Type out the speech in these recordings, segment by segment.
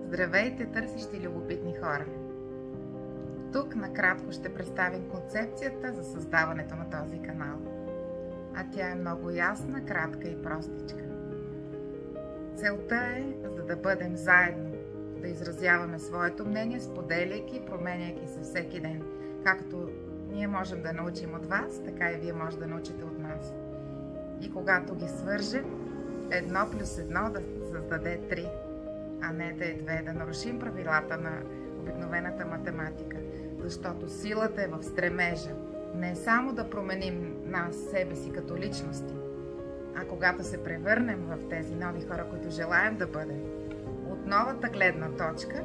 Здравейте, търсещи любопитни хора! Тук накратко ще представим концепцията за създаването на този канал. А тя е много ясна, кратка и простичка. Целта е за да бъдем заедно, да изразяваме своето мнение, споделяйки и променяйки се всеки ден. Както ние можем да научим от вас, така и вие може да научите от нас. И когато ги свържем, 1 плюс 1 да създаде 3, а не да е 2, да нарушим правилата на обикновената математика. Защото силата е в стремежа. Не само да променим нас, себе си като личности, а когато се превърнем в тези нови хора, които желаем да бъдем, от новата гледна точка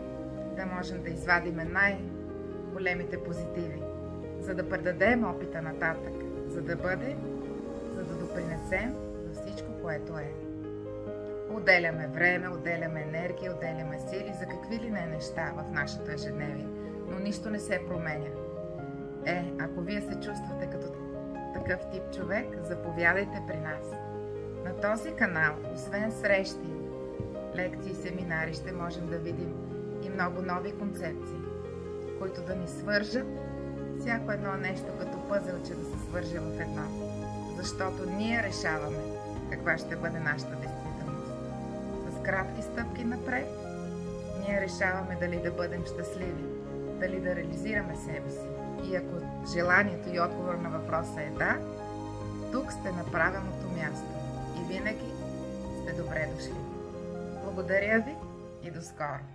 да можем да извадиме най-големите позитиви, за да предадем опита нататък, за да допринесем за всичко, което е. Отделяме време, отделяме енергия, отделяме сили за какви ли не неща в нашето ежедневие, но нищо не се променя. Ако вие се чувствате като такъв тип човек, заповядайте при нас. На този канал, освен срещи, лекции и семинари, ще можем да видим и много нови концепции, които да ни свържат всяко едно нещо като пъзелче да се свърже в едно. Защото ние решаваме каква ще бъде нашата действителност. С кратки стъпки напред, ние решаваме дали да бъдем щастливи, дали да реализираме себе си. И ако желанието и отговор на въпроса е да, тук сте на правилното място и винаги сте добре дошли. Благодаря ви и до скоро!